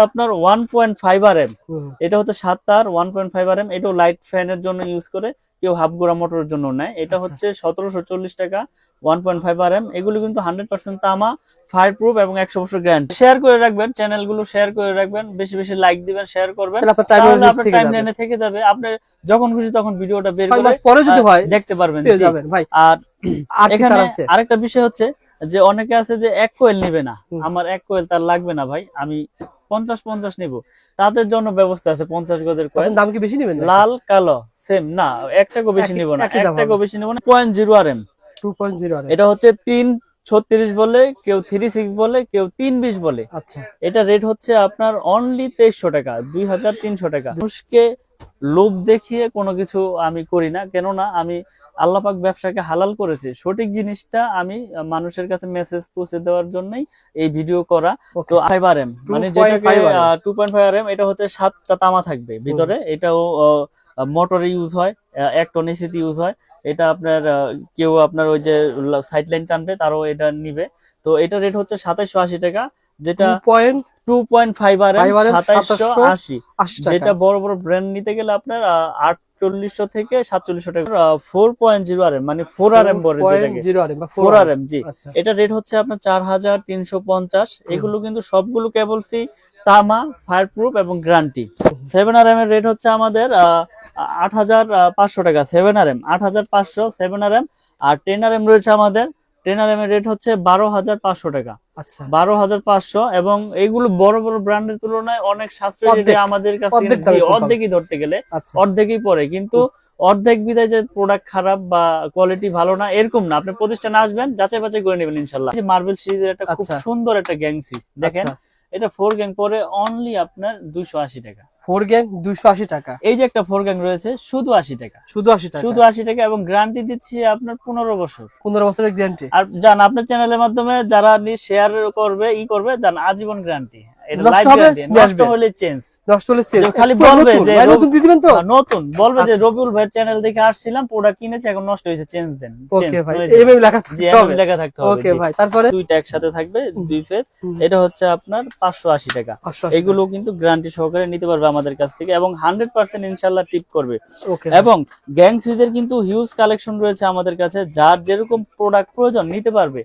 আপনার 1.5 RM, এটা হচ্ছে 7 তার 1.5 RM, এটাও লাইট ফ্যানের জন্য ইউজ করে, কেউ হাফ গোড়া মোটরের জন্য নেয়। এটা হচ্ছে 1740 টাকা 1.5 RM। এগুলো কিন্তু 100% তামা, ফায়ার প্রুফ এবং 100 বছর গ্যারান্টি। শেয়ার করে রাখবেন, চ্যানেলগুলো শেয়ার করে রাখবেন, বেশি বেশি লাইক দিবেন, শেয়ার করবেন, তাহলে আপনার টাইমলাইনে থেকে যাবে। আপনি যখন খুশি তখন ভিডিওটা বের করে পরে যদি হয় দেখতে পারবেন। ভাই আর এখানে আরেকটা বিষয় হচ্ছে যে অনেকে আছে যে 1 কোয়েল নেবে না, আমার 1 কোয়েল তার লাগবে না ভাই, আমি 50 নিব, তাদের জন্য ব্যবস্থা আছে। 50 গজের কোয়েল। দাম কি বেশি নেবেন? লাল কালো সেম না, 1 টাকাও বেশি নিব না, 1 টাকাও বেশি নিব না। 2.0 RM, 2.0 RM। এটা হচ্ছে 336 বলে, কেউ 36 বলে, কেউ 320 বলে। আচ্ছা, এটা রেট হচ্ছে আপনার অনলি 2300 টাকা, 2300 টাকা। মানুষকে লোভ দেখিয়ে কোনো কিছু আমি করি না, কেননা আমি আল্লাহ পাক ব্যবসাকে হালাল করেছে, সঠিক জিনিসটা আমি মানুষের কাছে মেসেজ পৌঁছে দেওয়ার জন্যই এই ভিডিও করা। তো 5 RM মানে যেটাকে 2.5 RM, এটা হচ্ছে 7টা তামা থাকবে ভিতরে। এটাও মোটরে ইউজ হয়, 1 টন এসিতে ইউজ হয়। এটা আপনার কেউ আপনার ওই যে সাইড লাইন টানবে তারও এটা নিবে। তো এটা রেট হচ্ছে 2780 টাকা, যেটা 2.5 RM 2780। যেটা বড় বড় ব্র্যান্ড নিতে গেলে আপনার 4800 থেকে 4700 টাকা। 4.0 RM মানে 4 RM বলে যেটাকে 4 RM, জি। এটা রেট হচ্ছে আপনার 4350। এগুলো কিন্তু সবগুলো কেবলসই তামা, ফায়ার প্রুফ এবং গ্যারান্টি। 7 RM এর রেট হচ্ছে আমাদের 8500 টাকা। 7 RM 8500 7 RM। আর 10 RM রয়েছে আমাদের, 10 RM এর রেট হচ্ছে 12500 টাকা। আচ্ছা, 12500। এবং এইগুলো বড় বড় ব্র্যান্ডের তুলনায় অনেক সাশ্রয়ী রেটে আমাদের কাছে অর্ধেকই ধরতে গেলে অর্ধেকই পড়ে। কিন্তু অর্ধেক বিদায় যে প্রোডাক্ট খারাপ বা কোয়ালিটি ভালো না এরকম না, আপনি প্রতিষ্ঠানে আসবেন, যাচাই বাছাই করে নেবেন ইনশাআল্লাহ। মার্বেল সিরিজের একটা খুব সুন্দর একটা গ্যাং সুইচ দেখেন, এটা 4 গ্যাং পরে অনলি আপনার 280 টাকা। 4 গ্যাং 280 টাকা। এই যে একটা 4 গ্যাং রয়েছে শুধু 80 টাকা, শুধু 80 টাকা। এবং গ্যারান্টি দিচ্ছি আপনার 15 বছর, 15 বছরের গ্যারান্টি। আর জান আপনার চ্যানেলের মাধ্যমে যারা শেয়ার করবে করবে, জান আজীবন গ্যারান্টি। এটা লাইফ গ্যারান্টি, নষ্ট হলে চেঞ্জ, খালি বলবে যে নতুন দিয়ে দিবেন। তো নতুন বলবে যে রবিউল ভাইয়ের চ্যানেল দেখে আসছিলাম, প্রোডাক্ট কিনেছি, এখন নষ্ট হয়েছে, চেঞ্জ দেন। ওকে ভাই, এইভাবে লেখা থাকতে হবে, লেখা থাকতে হবে। ওকে ভাই, তারপরে দুইটা একসাথে থাকবে, 2 ফেজ। এটা হচ্ছে আপনার 580 টাকা। এগুলো কিন্তু গ্যারান্টি সহকারে নিতে পারবে আমাদের কাছ থেকে, এবং 100% ইনশাআল্লাহ টিপ করবে। এবং গ্যাং সুইচের কিন্তু হিউজ কালেকশন রয়েছে আমাদের কাছে, যার যেরকম প্রোডাক্ট প্রয়োজন নিতে পারবে।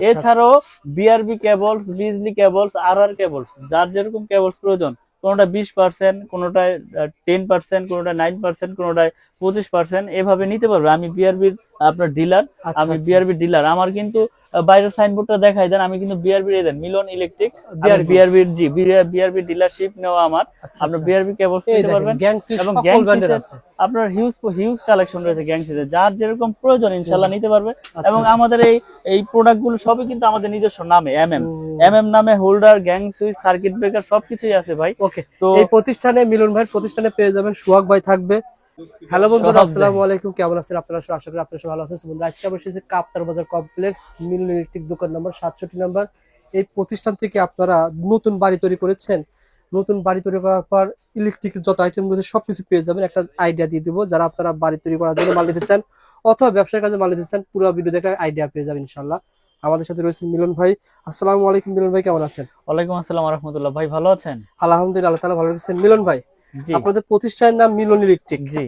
এছাড়াও বিআরবি কেবলস, বিজলি কেবলস, আরআর কেবলস, যার যেরকম কেবলস প্রয়োজন, কোনটা 20%, কোনটায় 10%, কোনটায় 9%, কোনটায় 25%, এভাবে নিতে পারবে। আমি বিআরবির আপনার ডিলার, আমি বিআরবি ডিলার। আমার কিন্তু বাইরের সাইনবোর্ডটা দেখাই দেন, আমি কিন্তু বিআরবি এর দেন মিলন ইলেকট্রিক, বিআরবির জি বিআরবি ডিলারশিপ নেওয়া আমার। আপনার বিআরবি কেবলস নিতে পারবেন। এবং গ্যাং সুইচের আপনার হিউজ কালেকশন রয়েছে গ্যাং সুইচের, যার যেরকম প্রয়োজন ইনশাআল্লাহ নিতে পারবে। এবং আমাদের এই প্রোডাক্টগুলো সবই কিন্তু আমাদের নিজস্ব নামে, এমএম নামে, holder, gang switch, circuit breaker সবকিছুই আছে ভাই। তো এই প্রতিষ্ঠানে, মিলন ভাইয়ের প্রতিষ্ঠানে পেয়ে যাবেন, সোহাগ ভাই থাকবে। হ্যালো বন্ধুরা, আসসালামু আলাইকুম, কেমন আছেন আপনারা? আশা করি আপনারা সবাই ভালো আছেন। বন্ধুরা, আজকে আমরা এসেছি কাপ্তান বাজার কমপ্লেক্স, মিলন ইলেকট্রিক দোকান নম্বর 67 নম্বর। এই প্রতিষ্ঠান থেকে আপনারা নতুন বাড়ি তৈরি করেছেন, নতুন বাড়ি তৈরি করার পর ইলেকট্রিকের যত আইটেম রয়েছে সবকিছু পেয়ে যাবেন। একটা আইডিয়া দিয়ে দিব, যারা আপনারা বাড়ি তৈরি করার জন্য মাল নিতে চান অথবা ব্যবসার কাজে মাল নিতে চান, পুরো ভিডিওতে একটা আইডিয়া পেয়ে যাবেন ইনশাআল্লাহ। আমাদের সাথে রয়েছে মিলন ভাই। আসসালামু আলাইকুম মিলন ভাই, কেমন আছেন? ওয়ালাইকুম আসসালাম ওয়া রাহমাতুল্লাহ। ভাই ভালো আছেন? আলহামদুলিল্লাহ, আল্লাহ তাআলা ভালো রাখছেন। মিলন ভাই, আপনাদের প্রতিষ্ঠানের নাম মিলন ইলেকট্রিক, জি,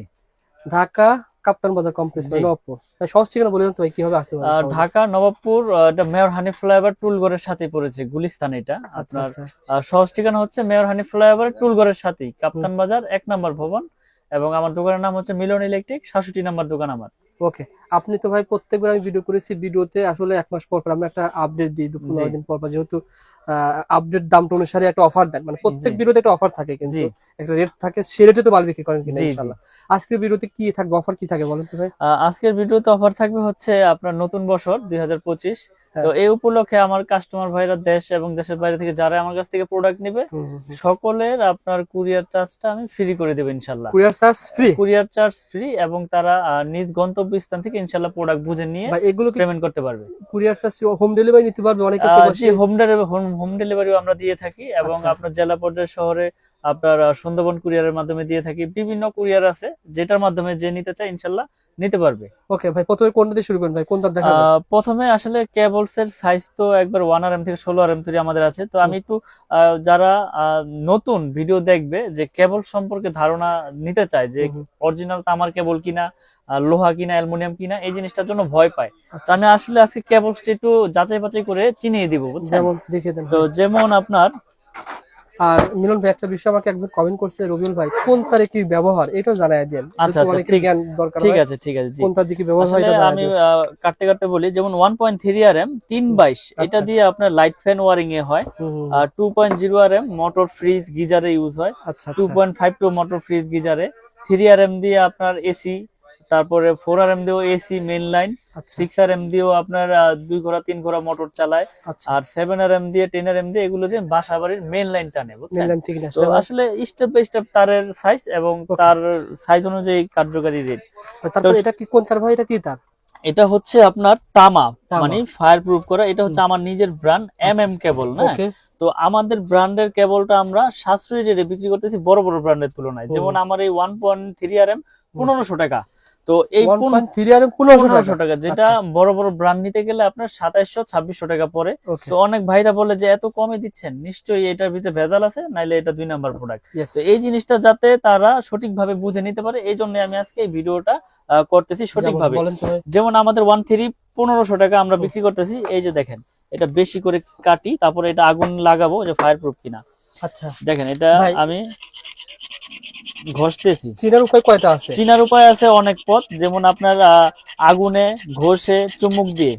ঢাকা কাপ্তান বাজার কমপ্লেক্স, নবাবপুর। সহজ ঠিকানা বলে দেন তো ভাই, কিভাবে আসতে পারবেন? ঢাকা নবাবপুর, এটা মেয়র হানিফ ফ্লাইওভার টুলগড়ের সাথে পড়েছে, গুলিস্তান। এটা আপনার সহজ ঠিকানা হচ্ছে মেয়র হানিফ ফ্লাইওভার টুলগড়ের সাথেই, কাপ্তান বাজার 1 নম্বর ভবন। এবং আমার দোকানের নাম হচ্ছে মিলন ইলেকট্রিক, 67 নম্বর দোকান আমার। ওকে, আপনি তো ভাই প্রত্যেকবার আমি ভিডিও করেছি, ভিডিওতে আসলে 1 মাস পর পর আমরা একটা আপডেট দিই, 15 দিন পর পর, যেহেতু আপডেট দামটা অনুসারে একটা অফার দেন, মানে প্রত্যেক ভিডিওতে একটা অফার থাকে, কিন্তু একটা রেট থাকে, সেই রেটে তো মাল বিক্রি করেন কিনা ইনশাআল্লাহ। আজকের ভিডিওতে কি থাকবে, অফার কি থাকে বলেন তো ভাই? আজকের ভিডিওতে অফার থাকবে হচ্ছে আপনার নতুন বছর 2025। তো এই উপলক্ষে আমার কাস্টমার ভাইরা দেশ এবং দেশের বাইরে থেকে যারা আমার কাছ থেকে প্রোডাক্ট নেবে, সকলের আপনার কুরিয়ার চার্জটা আমি ফ্রি করে দেব ইনশাআল্লাহ। কুরিয়ার চার্জ ফ্রি, এবং তারা নিজ গন্তব্যস্থান থেকে ইনশাআল্লাহ প্রোডাক্ট বুঝে নিয়ে এগুলো পেমেন্ট করতে পারবে। কুরিয়ার চার্জ হোম ডেলিভারি নিতে পারবে অনেকে? জি, হোম ডেলিভারিও আমরা দিয়ে থাকি। এবং আপনার জেলা পর্যায়ে, শহরে আপনার সুন্দরবন কুরিয়ারের মাধ্যমে দিয়ে থাকি। বিভিন্ন কুরিয়ার আছে, যেটার মাধ্যমে যে নিতে চায় ইনশাল্লাহ নিতে পারবে। ওকে ভাই, প্রথমে কোনটা দিয়ে শুরু করেন ভাই, কোনটা দেখাবেন? প্রথমে আসলে কেবলস এর সাইজ তো একবার 1RM থেকে 16RM আমাদের আছে। তো আমি একটু যারা নতুন ভিডিও দেখবে, যে কেবল সম্পর্কে ধারণা নিতে চায়, যে অরিজিনাল তামার কেবল কিনা, লোহা কিনা, অ্যালুমিনিয়াম কিনা, এই জিনিসটার জন্য ভয় পায়। তো আমি আসলে আজকে কেবলসটা একটু যাচাই বাছাই করে চিনিয়ে দিব, বুঝছেন? যেমন দেখিয়ে দেন। তো যেমন আপনার, আর মিলন ভাই একটা বিষয় আমাকে একজন কমেন্ট করছে, রবিউল ভাই কোন তারে কি ব্যবহার এটাও জানাই দেন। আচ্ছা আচ্ছা, ঠিক জ্ঞান দরকার, ঠিক আছে ঠিক আছে জি। কোন তার দিকে ব্যবহার হয় আসলে এটা জানাই আমি দেন। কাটতে কাটতে বলি, যেমন 1.3RM 322 এটা দিয়ে আপনার লাইট ফ্যান ওয়ারিং এ হয়। 2.0RM মোটর ফ্রিজ গিজারে ইউজ হয়। আচ্ছা আচ্ছা 2.52 মোটর ফ্রিজ গিজারে। 3RM দিয়ে আপনার এসি, তারপরে 4RM দিয়েও এসি মেইন লাইন। আচ্ছা 6RM দিয়েও আপনার 2 ঘোড়া 3 ঘোড়া মোটর চালায়। আচ্ছা, আর 7RM দিয়ে 10RM দিয়ে এগুলো দিয়ে বাসা বাড়ির মেইন লাইন টানে, বুঝছেন? মিলন ঠিক আছে। তো আসলে স্টেপ বাই স্টেপ তারের সাইজ এবং তার সাইজ অনুযায়ী কার্যকারী রেট। তারপর এটা কি কোন তার ভাই, এটা কি তার? এটা হচ্ছে আপনার তামা, তামা। মানে ফায়ার প্রুফ করা। এটা হচ্ছে আমার নিজের ব্র্যান্ড MM কেবল না। ওকে, তো আমাদের ব্র্যান্ডের কেবলটা আমরা সাশ্রয়ী রেটে বিক্রি করতেছি বড় বড় ব্র্যান্ডের তুলনায়। যেমন আমার এই 1.3RM 1500 টাকা। তো এই 1.3RM 1500 টাকা, যেটা আচ্ছা। বড় বড় ব্র্যান্ড নিতে গেলে আপনার 2700-2600 টাকা পড়ে। ওকে, তো অনেক ভাইরা বলে যে এত কমে দিচ্ছেন, নিশ্চয়ই এটার ভিতরে ভেজাল আছে, নাইলে এটা 2 নাম্বার প্রোডাক্ট। ইয়েস। তো এই জিনিসটা যাতে তারা সঠিকভাবে বুঝে নিতে পারে, এই জন্য আমি আজকে এই ভিডিওটা করতেছি সঠিকভাবে। বলেন তো ভাই। যেমন আমাদের 1.3 1500 টাকা আমরা বিক্রি করতেছি। এই যে দেখেন, এটা বেশি করে কাটি, তারপরে এটা আগুন লাগাবো যে ফায়ার প্রুফ কিনা। আচ্ছা, দেখেন এটা ভাই, আমি ঘষতেছি। চিনার উপায় কয়টা আছে? চিনার উপায় আছে অনেক পথ, যেমন আপনার আগুনে, ঘষে, চুমুক দিয়ে।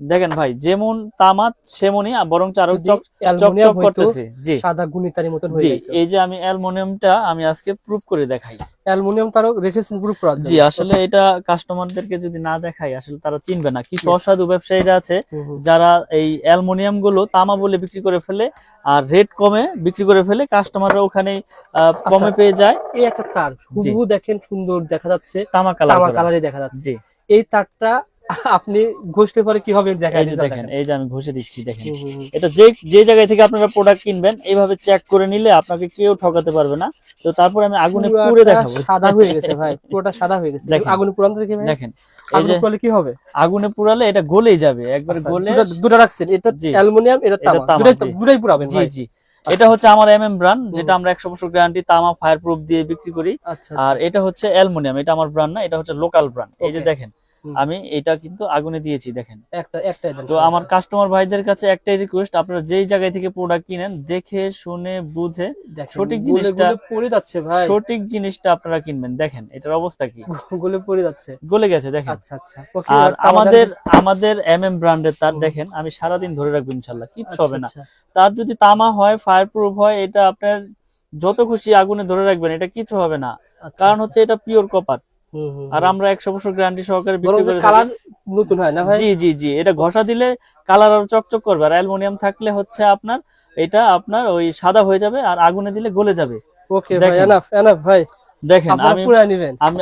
দেখেন ভাই, যেমন তামা সেমনই, বরং আরো যদি চকচক অ্যালুমিনিয়াম হইতো করতেছে। জি সাদা গুণিতারি মতন হয়ে জি, যেত। এই যে আমি অ্যালুমিনিয়ামটা আমি আজকে প্রুফ করে দেখাই। অ্যালুমিনিয়াম তারও রেখেছেন গ্রুপ করার জন্য। জি, আসলে এটা কাস্টমারদেরকে যদি না দেখাই আসলে তারা চিনবে না। কিছু Yes. অসাধু ব্যবসায়ীরা আছে যারা এই অ্যালুমিনিয়াম গুলো তামা বলে বিক্রি করে ফেলে, আর রেট কমে বিক্রি করে ফেলে, কাস্টমাররা ওখানে কমে পেয়ে যায়। এই একটা তার হুবহু দেখেন, সুন্দর দেখা যাচ্ছে, তামা তামা কালার। কালারে দেখা যাচ্ছে। জি, এই তারটা আপনি ঘষলে পরে কি হবে দেখা এই যে দেখেন, এই যে আমি ঘষে দিচ্ছি, দেখেন এটা যে যে জায়গায় থেকে আপনারা প্রোডাক্ট কিনবেন এইভাবে চেক করে নিলে আপনাকে কেউ ঠকাতে পারবে না। তো তারপর আমি আগুনে পুড়ে দেখাবো। সাদা হয়ে গেছে ভাই, পুরোটা সাদা হয়ে গেছে। দেখেন। আগুনে পুরান দেখি ভাই, দেখেন এই আগুনে যে পুরালে কি হবে? আগুনে পুড়ালে এটা গলেই যাবে, একবার আচ্ছা, গলে। দুটো রাখছেন, এটা জি। অ্যালুমিনিয়াম, এটা এটা তামা, তামা, জি। দুটাই পুরাবেন জি ভাই? জি, এটা হচ্ছে আমার MM ব্র্যান্ড, যেটা আমরা 100% গ্যারান্টি তামা ফায়ার প্রুফ দিয়ে বিক্রি করি। আচ্ছা আর এটা হচ্ছে অ্যালুমিনিয়াম, এটা আমার ব্র্যান্ড না, এটা হচ্ছে লোকাল ব্র্যান্ড। এই যে Okay. দেখেন, আমি এটা কিন্তু আগুনে দিয়েছি, দেখেন। একটাই দেন। তো আমার কাস্টমার ভাইদের কাছে একটাই রিকোয়েস্ট, আপনারা যেই জায়গায় থেকে প্রোডাক্ট কিনেন দেখে শুনে বুঝে দেখেন, সঠিক গলে জিনিসটা, গলে পড়ে যাচ্ছে ভাই, সঠিক জিনিসটা আপনারা কিনবেন। দেখেন এটার অবস্থা কি, গলে পড়ে যাচ্ছে। গলে গেছে দেখেন। আচ্ছা আচ্ছা, ওকে। আর আমাদের MM ব্র্যান্ডের তার দেখেন, আমি সারাদিন ধরে রাখবো ইনশাল্লাহ, কিচ্ছু হবে না। তার যদি তামা হয়, ফায়ার প্রুফ হয়, এটা আপনার যত খুশি আগুনে ধরে রাখবেন, এটা কিছু হবে না, কারণ হচ্ছে এটা পিওর কপার। আর আমরা 100% গ্যারান্টি সহকারে বিক্রি করে কালার নতুন হয় না ভাই? জি জি জি, এটা ঘষা দিলে কালার আরো চকচক করবে। আর অ্যালুমিনিয়াম থাকলে হচ্ছে আপনার এটা আপনার ওই সাদা হয়ে যাবে, আর আগুনে দিলে গলে যাবে। ওকে ভাই, এনাফ ভাই। দেখেন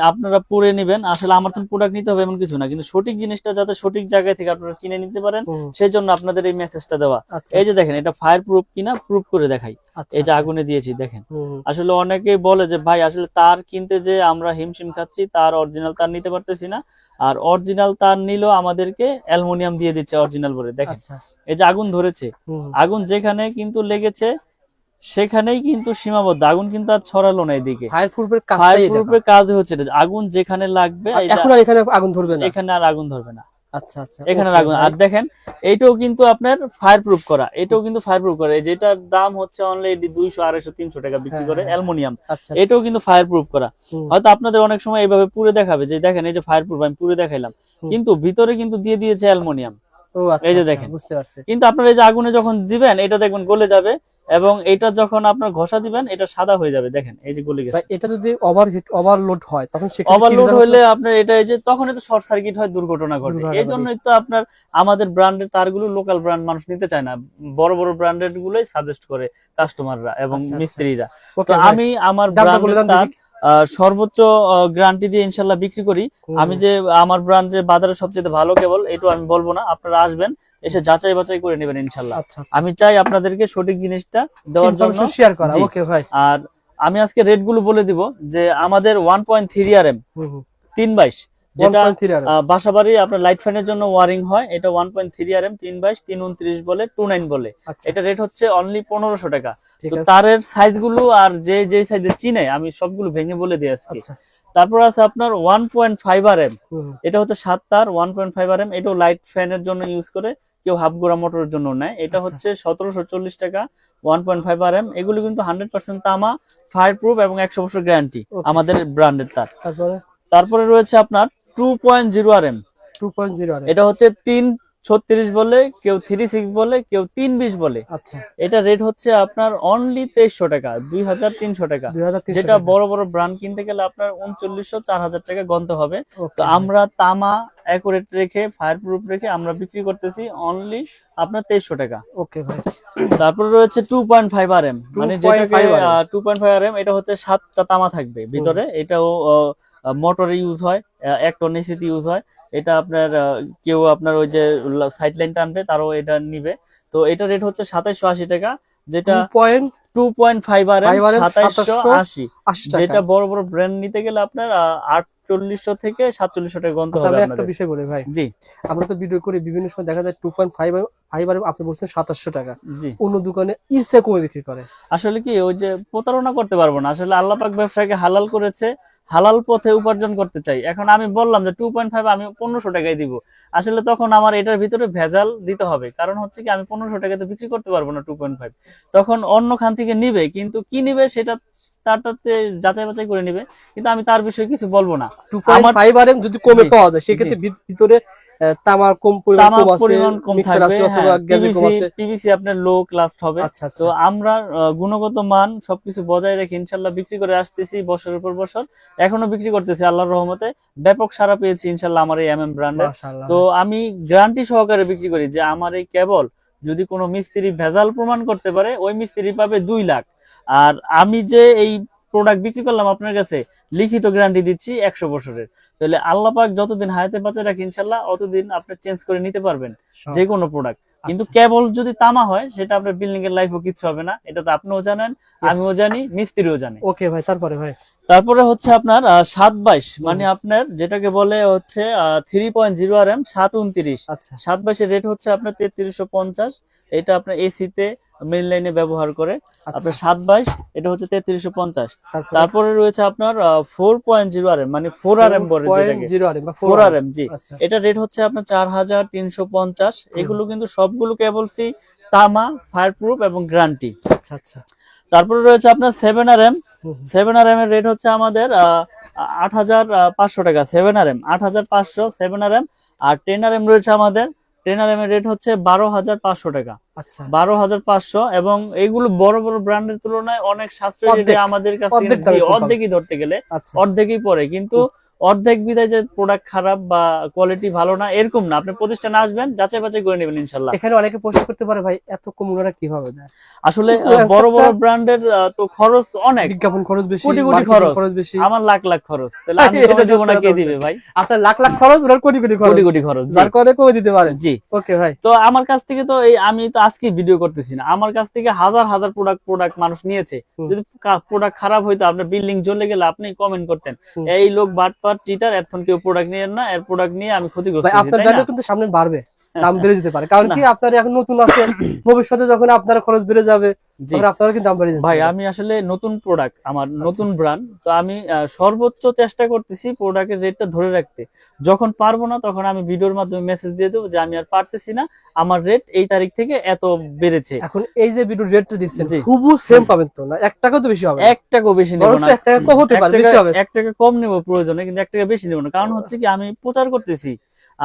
আপনারা পুরে নিবেন। আসলে আমার তো প্রোডাক্ট নিতে হবে এমন কিছু না, কিন্তু সঠিক জিনিসটা যাতে সঠিক জায়গায় থেকে আপনারা চিনে নিতে পারেন, সেই জন্য আপনাদের এই মেসেজটা দেওয়া। এই যে দেখেন, এটা ফায়ার প্রুফ কিনা প্রুফ করে দেখাই। এই যে আগুনে দিয়েছি, দেখেন। আসলে অনেকেই বলে যে ভাই আসলে তার কিনতে যে আমরা হিমশিম খাচ্ছি, তার অরিজিনাল তার নিতে পারতেছি না, আর অরিজিনাল তার নিলেও আমাদেরকে অ্যালুমিনিয়াম দিয়ে দিচ্ছে অরিজিনাল বলে। দেখেন এই যে আগুন ধরেছে, আগুন যেখানে কিন্তু লেগেছে সেখানেই কিন্তু সীমাবদ্ধ, আগুন কিন্তু আর ছড়ালো না এদিকে। ফায়ার প্রুফের কাজ হচ্ছে আগুন যেখানে লাগবে, এখন আর এখানে আগুন ধরবে না, এখানে আর আগুন ধরবে না। আচ্ছা আচ্ছা, এখানে আগুন। আর দেখেন এইটাও কিন্তু আপনার ফায়ার প্রুফ করা, এটাও কিন্তু ফায়ার প্রুফ করা, যেটার দাম হচ্ছে অনলি 200, 250, 300 টাকা বিক্রি করে অ্যালুমিনিয়াম, এটাও কিন্তু ফায়ার প্রুফ করা। হয়তো আপনাদের অনেক সময় এইভাবে পুড়ে দেখাবে যে দেখেন এই যে ফায়ার প্রুফ, আমি পুড়ে দেখাইলাম, কিন্তু ভিতরে কিন্তু দিয়ে দিয়েছে অ্যালুমিনিয়াম। এই যে দেখেন, বুঝতে পারছি। কিন্তু আপনারা এই যে আগুনে যখন দিবেন, এটা দেখবেন গলে যাবে, এবং এটা যখন আপনার ঘষা দিবেন এটা সাদা হয়ে যাবে। দেখেন এই যে গলে গেছে। এটা যদি ওভারলোড হয় তখন ওভারলোড হলে আপনার এটা এই যে তখন তো শর্ট সার্কিট হয়, দুর্ঘটনা ঘটে। এই জন্যই তো আপনার আমাদের ব্র্যান্ডের তারগুলো লোকাল ব্র্যান্ড মানুষ নিতে চায় না, বড় বড় ব্র্যান্ডের গুলোই সাজেস্ট করে কাস্টমাররা এবং মিস্ত্রিরা। তো আমি আমার ব্র্যান্ডের তার সর্বোচ্চ গ্যারান্টি দিয়ে ইনশাল্লাহ বিক্রি করি। আমি যে আমার ব্র্যান্ড যে বাজারে সবচেয়ে ভালো কেবল, এটা আমি বলবো না, আপনারা আসবেন এসে যাচাই বাছাই করে নেবেন ইনশাল্লাহ। আচ্ছা আমি চাই আপনাদেরকে সঠিক জিনিসটা দেওয়ার জন্য শেয়ার করা। জি। ওকে ভাই, আর আমি আজকে রেট গুলো বলে দিব যে আমাদের 1.3 RM 322, যেটা 1.3 আর বাসাবাড়ি আপনার লাইট ফ্যানের জন্য ওয়ারিং হয়, এটা 1.3 RM 322 329 বলে 29 বলে। আচ্ছা এটা রেট হচ্ছে অনলি 1500 টাকা। ঠিক তো আছে। তারের সাইজ গুলো আর যে যে সাইজে চিনে আমি সবগুলো ভেঙে বলে দিই আজকে। আচ্ছা তারপর আছে আপনার 1.5 RM, এটা হচ্ছে 7 তার 1.5 RM, এটাও লাইট ফ্যানের জন্য ইউজ করে, কেউ হাফ গোড়া মোটরের জন্য নেয়। এটা আচ্ছা। হচ্ছে 1740 টাকা 1.5 RM। এগুলো কিন্তু 100% তামা, ফায়ার প্রুফ এবং 100 বছর গ্যারান্টি Okay. আমাদের ব্র্যান্ডের তার। তারপরে তারপরে রয়েছে আপনার 2.0 RM, 2.0 আর এটা হচ্ছে 336 বলে, কেউ 36 বলে, কেউ 320 বলে। আচ্ছা এটা রেট হচ্ছে আপনার অনলি 2300 টাকা 2300 টাকা। 2300 যেটা টাকা। বড় বড় ব্র্যান্ড কিনতে গেলে আপনার 3900 4000 টাকা গন্তে হবে। Okay তো ভাই। আমরা তামা অ্যাকুরেট রেখে ফায়ার প্রুফ রেখে আমরা বিক্রি করতেছি অনলি আপনার 2300 টাকা। ওকে ভাই, তারপর রয়েছে 2.5 RM, মানে 2.5 যেটাকে RM 2.5 RM, এটা হচ্ছে 7টা তামা থাকবে ভিতরে। এটাও মোটরে ইউজ হয়, 1 টন এসিতে ইউজ হয়। এটা আপনার কেউ আপনার ওই যে সাইড লাইন টানবে তারও এটা নিবে। তো এটা রেট হচ্ছে 2780 টাকা, যেটা 2.5 RM 2780, 2780 টাকা। যেটা বড় বড় ব্র্যান্ড নিতে গেলে আপনার 4800 থেকে 4700 টাকা গন্তে আচ্ছা, হবে আমি একটা আপনাদের। বিষয় বলি ভাই, জি আমরা তো ভিডিও করি, বিভিন্ন সময় দেখা যায় 2.5 আর আপনি বলছেন 2700 টাকা, জি। অন্য দোকানে ইচ্ছে কমে বিক্রি করে। আসলে কি ওই যে প্রতারণা করতে পারবো না, আসলে আল্লাহ পাক ব্যবসাকে হালাল করেছে, হালাল পথে উপার্জন করতে চাই। এখন আমি বললাম যে 2.5 আমি 1500 টাকায় দিব, আসলে তখন আমার এটার ভিতরে ভেজাল দিতে হবে। কারণ হচ্ছে কি আমি 1500 টাকায় তো বিক্রি করতে পারবো না 2.5, তখন অন্য খান থেকে নিবে, কিন্তু কি নিবে সেটা তারটাতে যাচাই বাছাই করে নিবে, কিন্তু আমি তার বিষয়ে কিছু বলবো না। 2.5 আর যদি কমে জি, পাওয়া যায় সেক্ষেত্রে ভিতরে তামার কম পরিমাণ তামার কম আছে, পরিমাণ কম মিক্সার থাকবে, আছে অথবা গ্যাজে কম আছে। পিভিসি আপনার লো ক্লাস হবে। আচ্ছা তো আচ্ছা আমরা গুণগত মান সবকিছু বজায় রেখে ইনশাল্লাহ বিক্রি করে আসতেছি বছরের পর বছর, এখনো বিক্রি করতেছি আল্লাহর রহমতে। ব্যাপক সাড়া পেয়েছি ইনশাল্লাহ আমার এই MM ব্র্যান্ডের। মাশাআল্লাহ। তো আমি গ্যারান্টি সহকারে বিক্রি করি যে আমার এই কেবল যদি কোনো মিস্ত্রি ভেজাল প্রমাণ করতে পারে ওই মিস্ত্রি পাবে 2 লাখ। আর আমি যে এই প্রোডাক্ট বিক্রি করলাম আপনার কাছে, লিখিত গ্যারান্টি দিচ্ছি 100 বছরের। তাহলে আল্লাহ পাক যতদিন হায়াতে বাঁচে রাখে ইনশাল্লাহ অতদিন আপনি চেঞ্জ করে নিতে পারবেন যে কোনো প্রোডাক্ট। কিন্তু আচ্ছা। কেবল যদি তামা হয় সেটা আপনার বিল্ডিং এর লাইফও কিছু হবে না, এটা তো আপনিও জানেন, আমিও জানি, মিস্ত্রিও জানে। ওকে ভাই, তারপরে ভাই তারপরে হচ্ছে আপনার 722, মানে আপনার যেটাকে বলে হচ্ছে 3.0 RM 729। আচ্ছা 722 এর রেট হচ্ছে আপনার 3350। এটা আপনার এসিতে মেইন লাইনে ব্যবহার করে আপনার 722, এটা হচ্ছে 3350। তারপরে রয়েছে আপনার 4.0 RM, মানে 4 RM বলে যেটাকে 4.0 আর বা 4 RM, জি। আচ্ছা এটা রেট হচ্ছে আপনার 4350। এগুলো কিন্তু সবগুলো কেবলসি তামা, ফায়ার প্রুফ এবং গ্যারান্টি। আচ্ছা আচ্ছা। তারপরে রয়েছে আপনার 7 RM। 7 RM এর রেট হচ্ছে আমাদের 8500 টাকা। 7 RM 8500 7 RM। আর 10 RM রয়েছে আমাদের, 10 RM এর রেট হচ্ছে 12500 টাকা। আচ্ছা 12500, এবং এইগুলো বড় বড় ব্র্যান্ডের তুলনায় অনেক সাশ্রয়ী রেটে আমাদের কাছে অর্ধেকই ধরতে গেলে আচ্ছা অর্ধেকই পড়ে। কিন্তু অর্ধেক বিদায় যে প্রোডাক্ট খারাপ বা কোয়ালিটি ভালো না এরকম না, আপনি প্রতিষ্ঠানে আসবেন যাচাই বাছাই করে নেবেন ইনশাল্লাহ। এখানে অনেকে প্রশ্ন করতে পারে ভাই এত কম ওনারা কিভাবে দেয়? আসলে বড় বড় ব্র্যান্ডের তো খরচ অনেক, বিজ্ঞাপন খরচ বেশি, কোটি কোটি মার্কেটিং খরচ বেশি, আমার লাখ লাখ খরচ, তাহলে আমি কমে দেব না, কে দিবে ভাই? আপনার লাখ লাখ খরচ, ওনার কোটি কোটি খরচ, কোটি কোটি খরচ, যার কারণে কমে দিতে পারেন। জি। ওকে ভাই, তো আমার কাছ থেকে তো এই আমি তো আজকে ভিডিও করতেছি না, আমার কাছ থেকে হাজার হাজার প্রোডাক্ট মানুষ নিয়েছে। যদি প্রোডাক্ট খারাপ হইতো আপনার বিল্ডিং জ্বলে গেলে আপনি কমেন্ট করতেন এই লোক বাটপার চিটার, এখন কেউ প্রোডাক্ট নিয়েন না, এর প্রোডাক্ট নিয়ে আমি ক্ষতিগ্রস্ত ভাই আপনার ভ্যালু কিন্তু সামনে বাড়বে, দাম বেড়ে যেতে পারে, কারণ কি আপনার এখন নতুন আছে, ভবিষ্যতে যখন আপনার খরচ বেড়ে যাবে তখন আপনারও কিন্তু দাম বেড়ে যাবে। ভাই আমি আসলে নতুন প্রোডাক্ট, আমার নতুন ব্র্যান্ড, তো আমি সর্বোচ্চ চেষ্টা করতেছি প্রোডাক্টের রেটটা ধরে রাখতে। যখন পারবো না তখন আমি ভিডিওর মাধ্যমে মেসেজ দিয়ে দেবো যে আমি আর পারতেছি না, আমার রেট এই তারিখ থেকে এত বেড়েছে। এখন এই যে ভিডিও রেটটা দিচ্ছেন হুবহু সেম পাবেন তো না, 1 টাকা তো বেশি হবে, 1 টাকাও বেশি নেব না, 1 টাকা কম হতে পারে, বেশি হবে, 1 টাকা কম নেব প্রয়োজনে, কিন্তু 1 টাকা বেশি নেব না। কারণ হচ্ছে কি আমি প্রচার করতেছি,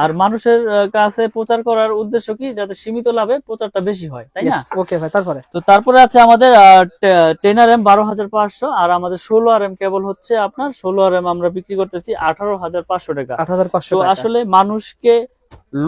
আর মানুষের কাছে প্রচার করার উদ্দেশ্য কি, যাতে সীমিত লাভে প্রচারটা বেশি হয়, তাই না? ওকে ভাই, তারপরে তো তারপরে আছে আমাদের 10 RM 12500, আর আমাদের 16 RM কেবল হচ্ছে আপনার 16 RM আমরা বিক্রি করতেছি 18500 টাকা। 8500 তো টাকা। আসলে মানুষকে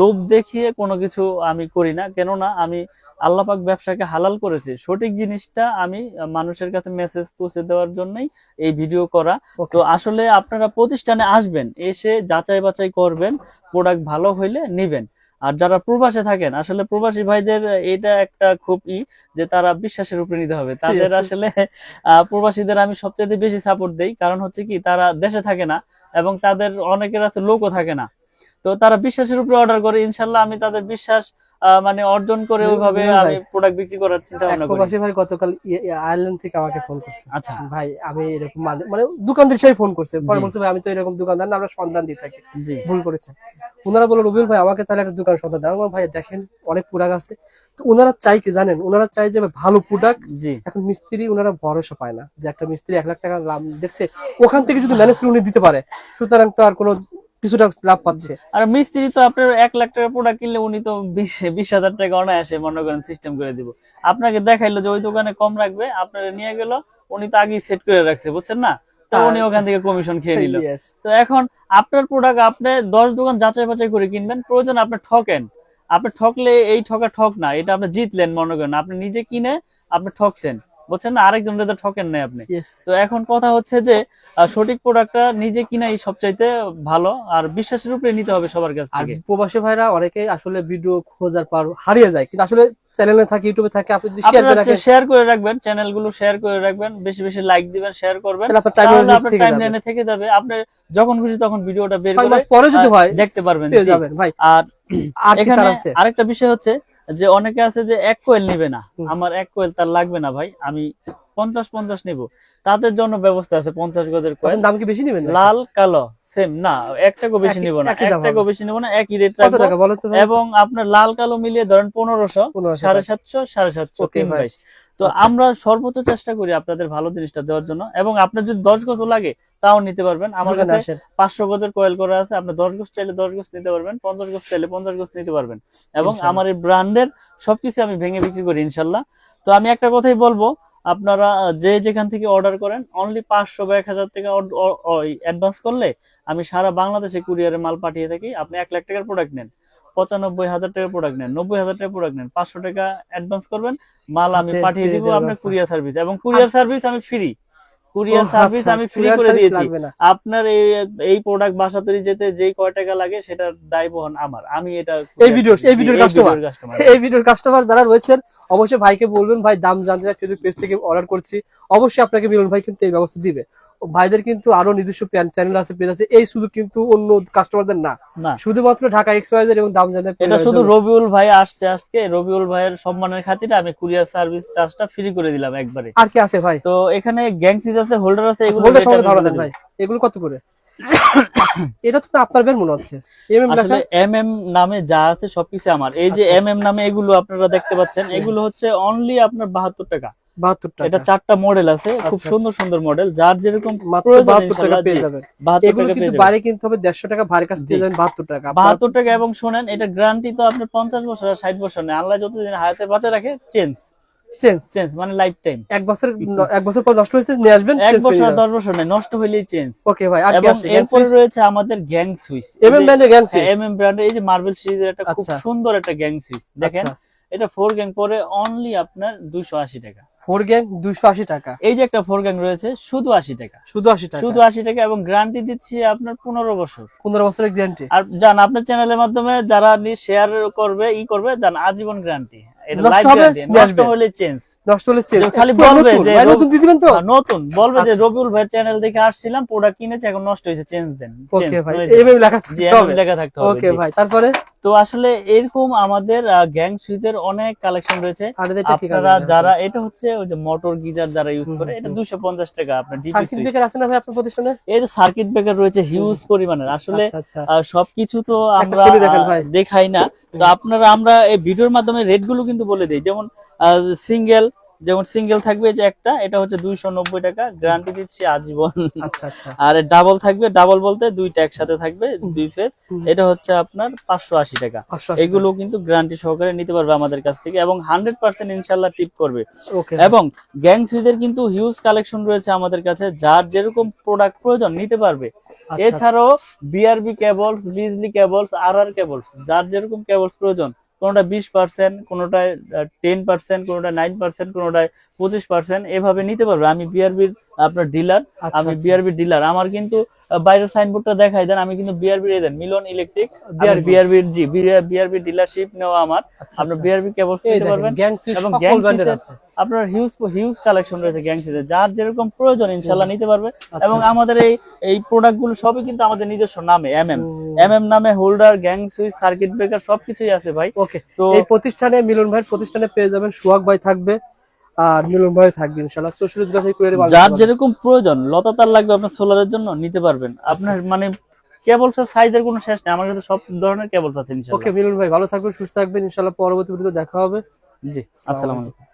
লোভ দেখিয়ে কোনো কিছু আমি করি না, কেননা আমি আল্লাহ পাক ব্যবসাকে হালাল করেছে, সঠিক জিনিসটা আমি মানুষের কাছে মেসেজ পৌঁছে দেওয়ার জন্যই এই ভিডিও করা। তো আসলে আপনারা প্রতিষ্ঠানে আসবেন, এসে যাচাই বাছাই করবেন, প্রোডাক্ট ভালো হইলে নিবেন। আর যারা প্রবাসে থাকেন, আসলে প্রবাসী ভাইদের এটা একটা খুব যে তারা বিশ্বাসের উপরে নিতে হবে তাদের। আছে। আসলে প্রবাসীদের আমি সবচেয়ে বেশি সাপোর্ট দেই, কারণ হচ্ছে কি তারা দেশে থাকে না এবং তাদের অনেকের আছে লোকও থাকে না, তো তারা বিশ্বাসের উপরে অর্ডার করে। ইনশাল্লাহ আমি তাদের বিশ্বাস মানে অর্জন করে ওইভাবে মিলন আমি ভাই, প্রোডাক্ট বিক্রি করার চিন্তা এক ভাবনা করি। প্রবাসী ভাই গতকাল আয়ারল্যান্ড থেকে আমাকে ফোন করছে। আচ্ছা। ভাই আমি এরকম মানে দোকানদার হিসেবে ফোন করছে, পরে জি। বলছে ভাই আমি তো এরকম দোকানদার না, আমরা সন্ধান দিয়ে থাকি, জি ভুল করেছে। ওনারা বললো রবিউল ভাই আমাকে তাহলে একটা দোকান সন্ধান দেন। আমি বললাম, ভাই দেখেন অনেক প্রোডাক্ট আছে। তো ওনারা চাই কি জানেন, ওনারা চাই যে ভালো প্রোডাক্ট। জি এখন মিস্ত্রি ওনারা ভরসা পায় না যে একটা মিস্ত্রি 1 লাখ টাকা লাভ দেখছে, ওখান থেকে যদি ম্যানেজ করে উনি দিতে পারে, সুতরাং তো আর কোনো কিছুটা লাভ পাচ্ছে। আর মিস্ত্রি তো আপনার 1 লাখ টাকার প্রোডাক্ট কিনলে উনি তো 20,000 টাকা অনায়াসে মনে করেন সিস্টেম করে দিব। আপনাকে দেখাইলো যে ওই দোকানে কম রাখবে, আপনারা নিয়ে গেল, উনি তো আগেই সেট করে রাখছে, বুঝছেন না, তো উনি ওখান থেকে কমিশন খেয়ে নিল। Yes. তো এখন আপনার প্রোডাক্ট আপনি 10 দোকান যাচাই বাছাই করে কিনবেন, প্রয়োজন আপনি ঠকেন, আপনি ঠকলে এই ঠক না, এটা আপনি জিতলেন মনে করেন, আপনি নিজে কিনে আপনি ঠকছেন, বুঝছেন না, আরেকজনের তো ঠকেন নাই আপনি। Yes. তো এখন কথা হচ্ছে যে সঠিক প্রোডাক্টটা নিজে কিনাই সবচাইতে ভালো, আর বিশ্বাসের উপরে নিতে হবে সবার কাছ আর থেকে। প্রবাসী ভাইরা অনেকে আসলে ভিডিও খোঁজার পর হারিয়ে যায়, কিন্তু আসলে চ্যানেলে থাকে, ইউটিউবে থাকে, আপনি যদি শেয়ার করে আপনারা রাখেন শেয়ার করে রাখবেন, চ্যানেলগুলো শেয়ার করে রাখবেন, বেশি বেশি লাইক দিবেন, শেয়ার করবেন, তাহলে আপনার তাহলে টাইমলাইনে আপনার থেকে যাবে। টাইমলাইনে থেকে যাবে, আপনি যখন খুশি তখন ভিডিওটা বের 6 করে মাস পরে যদি হয় দেখতে পারবেন। পেয়ে জি। যাবেন ভাই। আর আর কি এখানে তার আছে? আরেকটা বিষয় হচ্ছে যে অনেকে আছে যে 1 কোয়েল নিবে না, হুম। আমার 1 কোয়েল তার লাগবে না ভাই, আমি 50 নিব, তাদের জন্য ব্যবস্থা আছে 50 গজের কোয়েল, তখন দাম কি বেশি নেবেন নাকি? লাল কালো সেম না, 1 টাকাও বেশি নিব না, একই 1 দাম টাকাও হবে। বেশি নিব না, একই রেট কত রাখবো। টাকা বলেন তো ভাই? এবং আপনার লাল কালো মিলিয়ে ধরেন 1500, 1500 750, 750, ওকে ভাই। 322। তো আচ্ছা। আমরা সর্বোচ্চ চেষ্টা করি আপনাদের ভালো জিনিসটা দেওয়ার জন্য, এবং আপনার যদি 10 গজ লাগে তাও নিতে পারবেন। আমার দোকানে কাছে আসেন। 500 গজের কয়েল করা আছে, আপনি 10 গজ চাইলে 10 গজ নিতে পারবেন, 50 গজ চাইলে 50 গজ নিতে পারবেন, এবং ইনশাআল্লাহ। আমার এই ব্র্যান্ডের সবকিছু আমি ভেঙে বিক্রি করি ইনশাল্লাহ। তো আমি একটা কথাই বলবো, আপনারা যে যেখান থেকে অর্ডার করেন অনলি 500 বা 1000 টাকা অ্যাডভান্স করলে আমি সারা বাংলাদেশে কুরিয়ারে মাল পাঠিয়ে থাকি। আপনি 1 লাখ টাকার প্রোডাক্ট নেন, 95,000 টাকার প্রোডাক্ট নেন, 90,000 টাকার প্রোডাক্ট নেন, 500 টাকা অ্যাডভান্স করবেন, মাল আমি হাতে পাঠিয়ে পেয়ে দিব দেওয়ার আপনার ব্যবস্থা কুরিয়ার সার্ভিস, এবং কুরিয়ার সার্ভিস আমি ফ্রি, কুরিয়ার ও সার্ভিস আচ্ছা, আমি ফ্রি কুরিয়ার করে সার্ভিস দিয়েছি। লাগবে না। আপনার এই প্রোডাক্ট বাসা তৈরি যেতে যেই কয় টাকা লাগে সেটার দায় বহন আমার, আমি এটা এই ভিডিওর কাস্টমার এই ভিডিওর কাস্টমার যারা রয়েছেন অবশ্যই ভাইকে বলবেন, ভাই দাম জানতে চাই, ফেসবুক পেজ থেকে অর্ডার করছি, অবশ্যই আপনাকে মিলন ভাই কিন্তু এই ব্যবস্থা দিবে। ভাইদের কিন্তু আরো নিজস্ব চ্যানেল আছে, পেজ আছে, এই শুধু কিন্তু অন্য কাস্টমারদের না, না, শুধুমাত্র ঢাকা এক্সওয়াইজেড এবং দাম জানতে এটা শুধু রবিউল ভাই আসছে আজকে, রবিউল ভাইয়ের সম্মানের খাতিরে আমি কুরিয়ার সার্ভিস চার্জটা ফ্রি করে দিলাম একবারে। আর কি আছে ভাই? তো এখানে গ্যাং সুইচ আছে, হোল্ডার আছে, এগুলো হোল্ডার rate সঙ্গে আমি ধারণা বলে দেন দিব। ভাই, এগুলো কত করে? এটা তো আপনার ব্র্যান্ড মনে হচ্ছে, এমএম লেখা। আসলে এমএম নামে যা আছে সবকিছু আমার। এই যে আচ্ছা, এমএম নামে এগুলো আপনারা দেখতে পাচ্ছেন, এগুলো হচ্ছে অনলি আপনার 72 টাকা। 72 টাকা। এটা 4টা মডেল আছে, খুব আচ্ছা, সুন্দর সুন্দর মডেল, যার যেরকম মাত্র প্রয়োজন 72 টাকা ইনশাআল্লাহ পেয়ে জি, যাবেন। 72 এগুলো টাকা কিন্তু পেয়ে যাবেন। বাইরে কিনতে হবে 150 টাকা, ভারী কাজ পেয়ে জি। যাবেন 72 টাকা। 72 টাকা, এবং শুনেন এটা গ্যারান্টি তো আপনার 50 বছর আর 60 বছর নেই, আল্লাহ যতদিন হায়াতে বাঁচে রাখে চেঞ্জ চেঞ্জ মানে লাইফ টাইম। 1 বছর পর নষ্ট হয়েছে নিয়ে আসবেন, 1 চেঞ্জ করে বছর আর দিবেন। 10 বছর নেই, নষ্ট হইলেই চেঞ্জ। ওকে ভাই, আর কি এবং আছে? গ্যাং এরপরে সুইচ, রয়েছে আমাদের গ্যাং সুইচ, এমএম ব্র্যান্ডের গ্যাং সুইচ। এমএম ব্র্যান্ডের এই যে মার্বেল সিরিজের একটা খুব আচ্ছা। সুন্দর একটা গ্যাং সুইচ দেখেন, আচ্ছা। এটা 4 গ্যাং পরে অনলি আপনার 280 টাকা। 4 গ্যাং 280 টাকা, এই যে একটা 4 গ্যাং রয়েছে শুধু 80 টাকা, শুধু 80 টাকা, শুধু 80 টাকা, এবং গ্যারান্টি দিচ্ছি আপনার 15 বছর। 15 বছরের গ্যারান্টি। আর জান আপনার চ্যানেলের মাধ্যমে যারা শেয়ার করবে করবে, জান আজীবন গ্যারান্টি, এটা নষ্ট লাইফ হবে, গ্যারান্টি, নিয়ে নষ্ট আসবে। হলে চেঞ্জ। নষ্ট হলে চেঞ্জ, খালি বলবে যে ভাই নতুন দিয়ে দিবেন তো। নতুন বলবে যে আচ্ছা। রবিউল ভাই চ্যানেল দেখে আসছিলাম, প্রোডাক্ট কিনেছি, এখন নষ্ট হয়েছে, চেঞ্জ দেন। ওকে ভাই, হয়ে যাবে। এমএম লেখা জি, থাকতে হবে। লেখা থাকতে হবে। ওকে জি। ভাই, তারপরে তো আসলে এরকম আমাদের গ্যাং সুইচের অনেক কালেকশন রয়েছে। আর এটা ঠিক আছে। আপনারা যারা এটা হচ্ছে ওই যে মোটর গিজার যারা ইউজ করে, এটা হুম। 250 টাকা আপনার ডিপি সার্কিট সুইচ। ব্রেকার আছে না ভাই আপনার প্রতিষ্ঠানে? এই যে সার্কিট ব্রেকার রয়েছে হিউজ পরিমাণের। আসলে আচ্ছা, আচ্ছা। সবকিছু তো একটা আমরা খুলে দেখেন ভাই। দেখাই না, তো আপনারা আমরা এই ভিডিওর মাধ্যমে রেট গুলো কিন্তু বলে দিই। যেমন সিঙ্গেল থাকবে যে একটা, এটা হচ্ছে 290 টাকা, গ্যারান্টি দিচ্ছি আজীবন। আচ্ছা, আচ্ছা। আর ডাবল থাকবে, ডাবল বলতে দুইটা একসাথে থাকবে, 2 ফেজ, এটা হচ্ছে আপনার 580 টাকা। 580 এগুলো কিন্তু গ্যারান্টি সহকারে নিতে পারবে আমাদের কাছ থেকে, এবং 100% ইনশাআল্লাহ টিপ করবে। ওকে। এবং গ্যাং সুইচের কিন্তু হিউজ কালেকশন রয়েছে আমাদের কাছে, যার যেরকম প্রোডাক্ট প্রয়োজন নিতে পারবে। আচ্ছা, এছাড়াও বিআরবি কেবলস, বিজলি কেবলস, আরআর কেবলস, যার যেরকম কেবলস প্রয়োজন, কোনোটা 20%, কোনোটায় 10%, কোনোটা 9%, কোনোটায় 25%, এভাবে নিতে পারবে। আমি বিআরবির আপনার ডিলার। আচ্ছা, আমি আচ্ছা। BRB dealer. আমার কিন্তু বাইরের সাইনবোর্ডটা দেখাই দেন, আমি কিন্তু বিআরবি এজেন্ট, মিলন ইলেকট্রিক। BRB বিআরবি জি বিআরবি ডিলারশিপ নেওয়া আমার। আচ্ছা, আপনার আচ্ছা। বিআরবি কেবলস এই নিতে দেখেন, পারবেন গ্যাং সুইচ এবং সকল গ্যাং ব্র্যান্ডের সুইচের আছে। আপনার হিউজ কালেকশন রয়েছে গ্যাং সুইচের, যার যেরকম প্রয়োজন ইনশাআল্লাহ নিতে পারবে। আচ্ছা, এবং আচ্ছা। আমাদের এই প্রোডাক্ট গুলো সবই কিন্তু আমাদের নিজস্ব নামে, হুম। এমএম নামে, holder, gang switch, circuit breaker সবকিছুই আছে ভাই। ওকে, তো এই প্রতিষ্ঠানে মিলন ভাইয়ের প্রতিষ্ঠানে পেয়ে যাবেন সোহাগ ভাই থাকবে আর মিলন ভাই থাকবে ইনশাআল্লাহ 64 জেলা থেকে কুরিয়ারে মাল যার নিতে পারবেন। যেরকম প্রয়োজন, লতা তার লাগবে আপনার সোলারের জন্য নিতে পারবেন। আপনার মানে কেবলসের সাইজের কোনো শেষ নেই, আমার কাছে সব ধরনের কেবলস আছে ওকে ইনশাআল্লাহ। মিলন ভাই ভালো থাকবেন, সুস্থ থাকবেন, ইনশাআল্লাহ পরবর্তী ভিডিওতে দেখা হবে। জি, আসসালামু আলাইকুম।